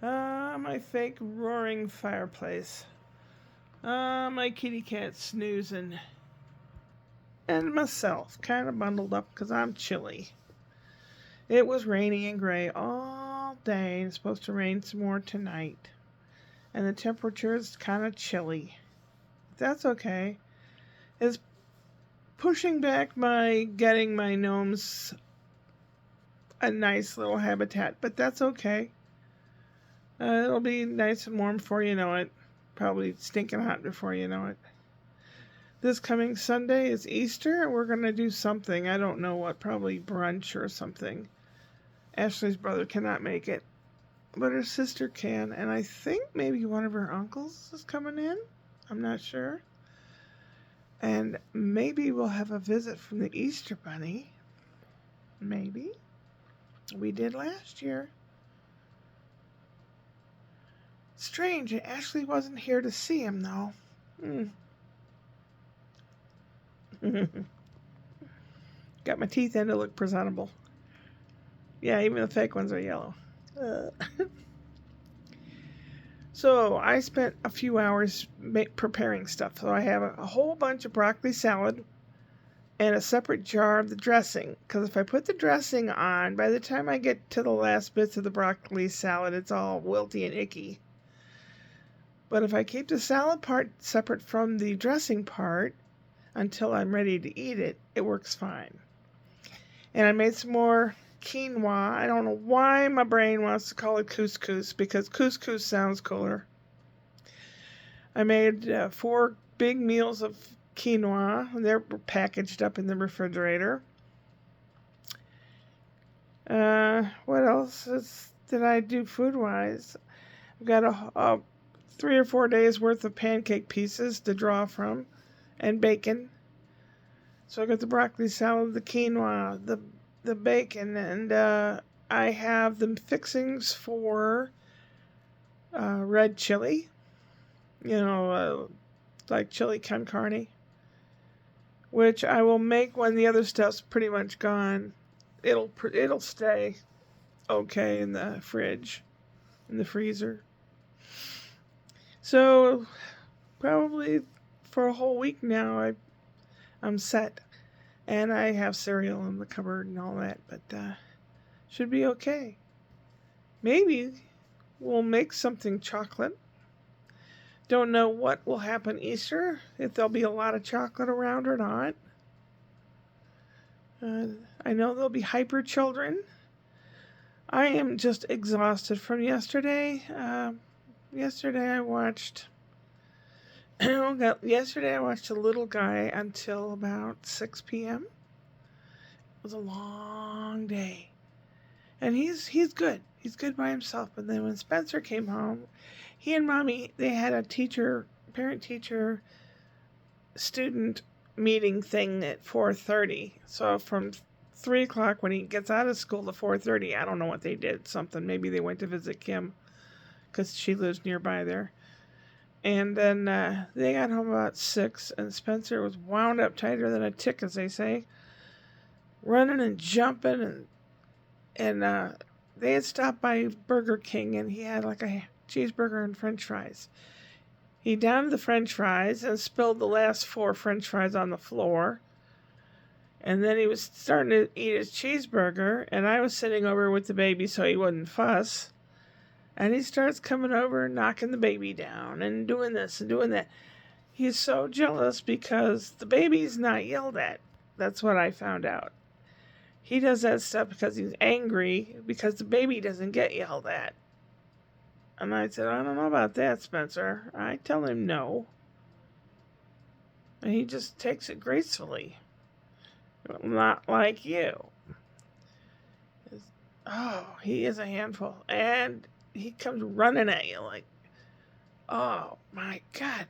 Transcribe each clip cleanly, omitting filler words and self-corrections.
My fake roaring fireplace. My kitty cat snoozing. And myself, kind of bundled up because I'm chilly. It was rainy and gray all day. It's supposed to rain some more tonight. And the temperature is kind of chilly. That's okay. It's pushing back my getting my gnomes a nice little habitat, but that's okay. It'll be nice and warm before you know it. Probably stinking hot before you know it. This coming Sunday is Easter, and we're going to do something. I don't know what, probably brunch or something. Ashley's brother cannot make it, but her sister can, and I think maybe one of her uncles is coming in. I'm not sure. And maybe we'll have a visit from the Easter Bunny. Maybe. We did last year. Strange, Ashley wasn't here to see him, though. Got my teeth in to look presentable. Yeah, even the fake ones are yellow. So I spent a few hours preparing stuff. So I have a whole bunch of broccoli salad and a separate jar of the dressing. Because if I put the dressing on, by the time I get to the last bits of the broccoli salad, it's all wilty and icky. But if I keep the salad part separate from the dressing part until I'm ready to eat it, it works fine. And I made some more quinoa. I don't know why my brain wants to call it couscous, because couscous sounds cooler. I made 4 big meals of quinoa. They're packaged up in the refrigerator. What else did I do food-wise? I've got a 3 or 4 days worth of pancake pieces to draw from, and bacon. So I got the broccoli salad, the quinoa, the bacon, and I have the fixings for red chili. Like chili con carne, which I will make when the other stuff's pretty much gone. It'll stay okay in the fridge, in the freezer. So probably for a whole week now, I'm set. And I have cereal in the cupboard and all that, but should be okay. Maybe we'll make something chocolate. Don't know what will happen Easter, if there'll be a lot of chocolate around or not. I know there'll be hyper children. I am just exhausted from yesterday. Yesterday I watched a little guy until about 6 p.m. It was a long day. And he's good. He's good by himself. But then when Spencer came home, he and Mommy, they had a parent-teacher student meeting thing at 4:30. So from 3 o'clock when he gets out of school to 4:30, I don't know what they did. Something. Maybe they went to visit Kim because she lives nearby there. And then they got home about 6, and Spencer was wound up tighter than a tick, as they say, running and jumping, and they had stopped by Burger King, and he had like a cheeseburger and french fries. He downed the french fries and spilled the last 4 french fries on the floor. And then he was starting to eat his cheeseburger, and I was sitting over with the baby so he wouldn't fuss. And he starts coming over and knocking the baby down and doing this and doing that. He's so jealous because the baby's not yelled at. That's what I found out. He does that stuff because he's angry because the baby doesn't get yelled at. And I said, I don't know about that, Spencer. I tell him no. And he just takes it gracefully. Not like you. Oh, he is a handful. And he comes running at you like, oh my God.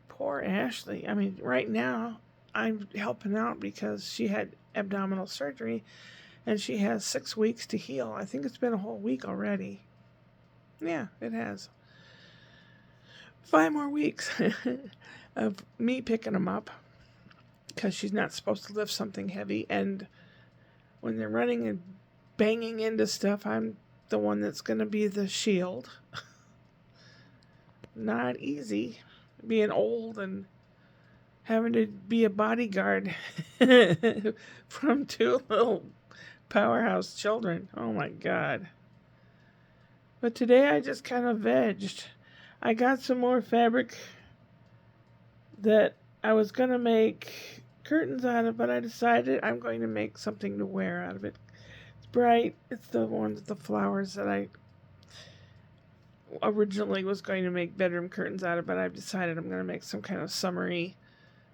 Poor Ashley. I mean, right now, I'm helping out because she had abdominal surgery and she has 6 weeks to heal. I think it's been a whole week already. Yeah, it has. 5 more weeks of me picking them up because she's not supposed to lift something heavy. And when they're running and banging into stuff, I'm the one that's going to be the shield. Not easy being old and having to be a bodyguard from two little powerhouse children. Oh my God. But today I just kind of vegged. I got some more fabric that I was going to make curtains out of, but I decided I'm going to make something to wear out of it. It's bright. It's the one with the flowers that I originally was going to make bedroom curtains out of, but I've decided I'm going to make some kind of summery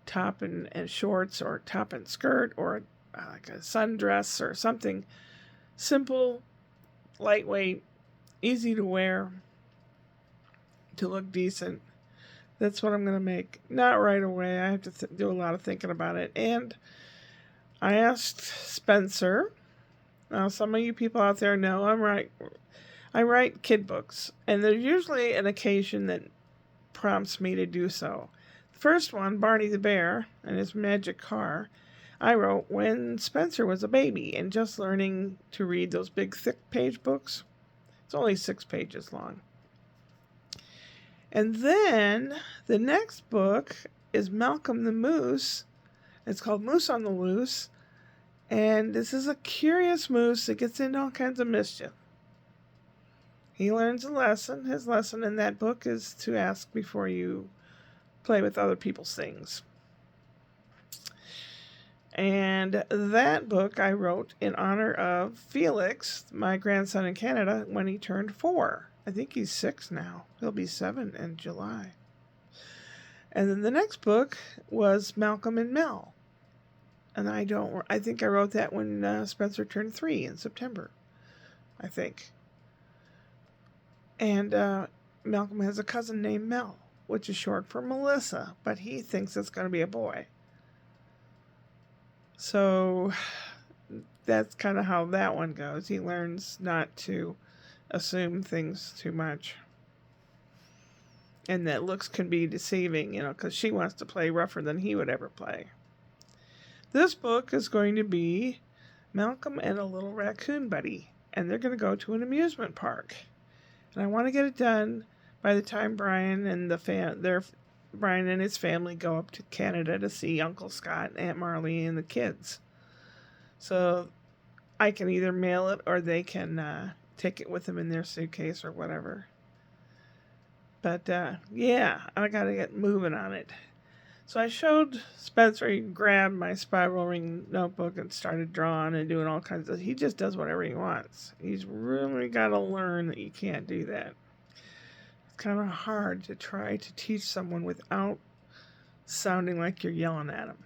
top and shorts, or top and skirt, or like a sundress or something simple, lightweight, easy to wear, to look decent. That's what I'm going to make. Not right away. I have to do a lot of thinking about it. And I asked Spencer. Now, some of you people out there know I write kid books, and there's usually an occasion that prompts me to do so. The first one, Barney the Bear and his magic car, I wrote when Spencer was a baby and just learning to read those big, thick page books. It's only 6 pages long. And then the next book is Malcolm the Moose. It's called Moose on the Loose. And this is a curious moose that gets into all kinds of mischief. He learns a lesson. His lesson in that book is to ask before you play with other people's things. And that book I wrote in honor of Felix, my grandson in Canada, when he turned 4. I think he's 6 now. He'll be 7 in July. And then the next book was Malcolm and Mel. And I think I wrote that when Spencer turned 3 in September, I think. And Malcolm has a cousin named Mel, which is short for Melissa, but he thinks it's going to be a boy. So that's kind of how that one goes. He learns not to assume things too much. And that looks can be deceiving, because she wants to play rougher than he would ever play. This book is going to be Malcolm and a little raccoon buddy, and they're going to go to an amusement park. And I want to get it done by the time Brian and Brian and his family go up to Canada to see Uncle Scott, Aunt Marley, and the kids. So I can either mail it or they can take it with them in their suitcase or whatever. But yeah, I got to get moving on it. So I showed Spencer. He grabbed my spiral ring notebook and started drawing and doing all kinds of. He just does whatever he wants. He's really got to learn that you can't do that. It's kind of hard to try to teach someone without sounding like you're yelling at them.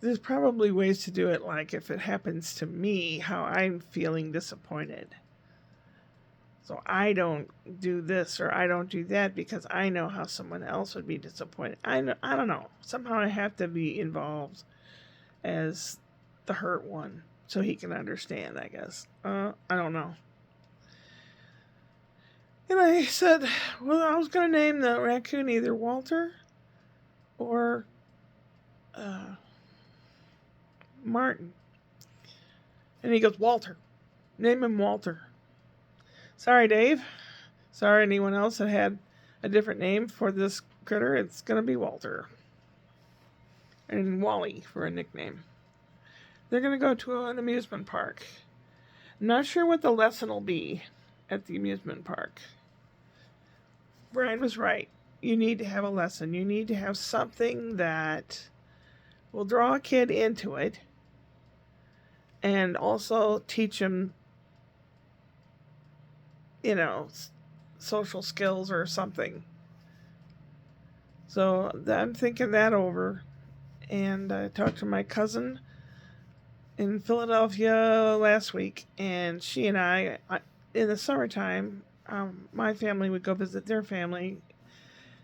There's probably ways to do it, like if it happens to me, how I'm feeling disappointed. So I don't do this or I don't do that because I know how someone else would be disappointed. I don't know. Somehow I have to be involved as the hurt one so he can understand, I guess. I don't know. And I said, well, I was going to name the raccoon either Walter or Martin. And he goes, Walter. Name him Walter. Sorry, Dave. Sorry, anyone else that had a different name for this critter. It's going to be Walter. And Wally for a nickname. They're going to go to an amusement park. I'm not sure what the lesson will be at the amusement park. Brian was right. You need to have a lesson. You need to have something that will draw a kid into it and also teach him social skills or something. So I'm thinking that over. And I talked to my cousin in Philadelphia last week, and she and I in the summertime, my family would go visit their family,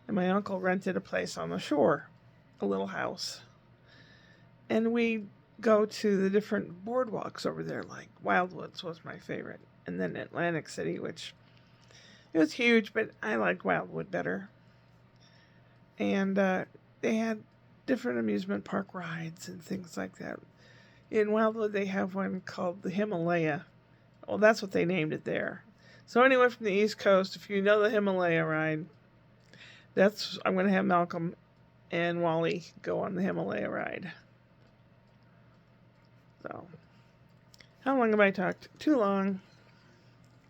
and my uncle rented a place on the shore, a little house. And we'd go to the different boardwalks over there, like Wildwoods was my favorite. And then Atlantic City, which it was huge, but I liked Wildwood better. And they had different amusement park rides and things like that. In Wildwood, they have one called the Himalaya. Well, that's what they named it there. So anyone from the East Coast, if you know the Himalaya ride, I'm going to have Malcolm and Wally go on the Himalaya ride. So, how long have I talked? Too long.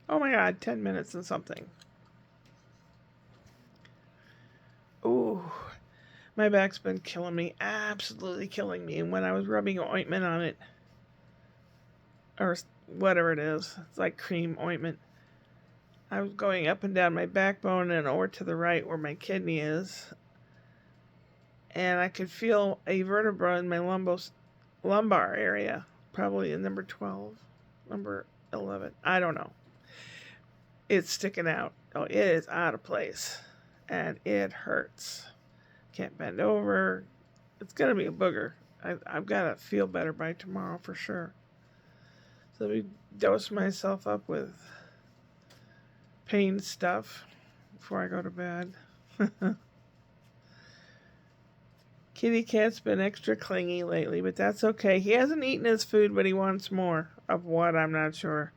Oh my God, 10 minutes and something. Ooh, my back's been killing me, absolutely killing me. And when I was rubbing ointment on it, or whatever it is, it's like cream ointment, I was going up and down my backbone and over to the right where my kidney is. And I could feel a vertebra in my lumbar area, probably in number 12, number 11. I don't know. It's sticking out. Oh, it is out of place. And it hurts. Can't bend over. It's going to be a booger. I've got to feel better by tomorrow for sure. So let me dose myself up with pain stuff before I go to bed. Kitty Cat's been extra clingy lately, but that's okay. He hasn't eaten his food, but he wants more. Of what, I'm not sure.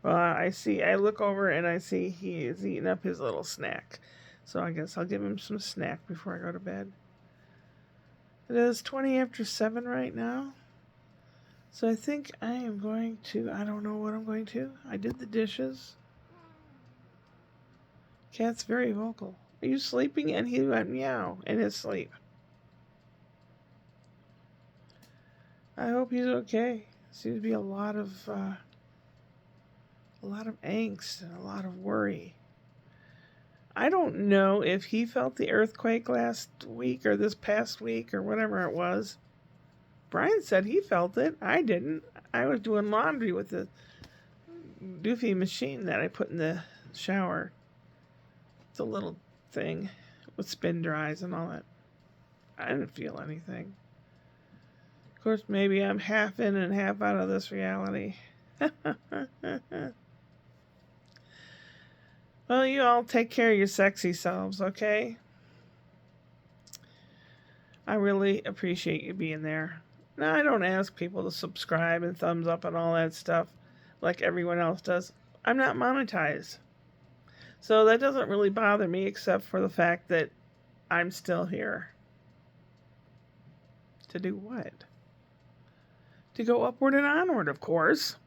Well, I look over and I see he is eating up his little snack. So I guess I'll give him some snack before I go to bed. It is 20 after 7 right now. So I think I am going to, I don't know what I'm going to. I did the dishes. Cat's very vocal. Are you sleeping? And he went meow in his sleep. I hope he's okay. Seems to be a lot of angst and a lot of worry. I don't know if he felt the earthquake last week or this past week or whatever it was. Brian said he felt it. I didn't. I was doing laundry with the doofy machine that I put in the shower. It's a little thing with spin dries and all that. I didn't feel anything. Of course, maybe I'm half in and half out of this reality. Well, you all take care of your sexy selves, okay? I really appreciate you being there. Now, I don't ask people to subscribe and thumbs up and all that stuff like everyone else does. I'm not monetized. So that doesn't really bother me except for the fact that I'm still here. To do what? To go upward and onward, of course.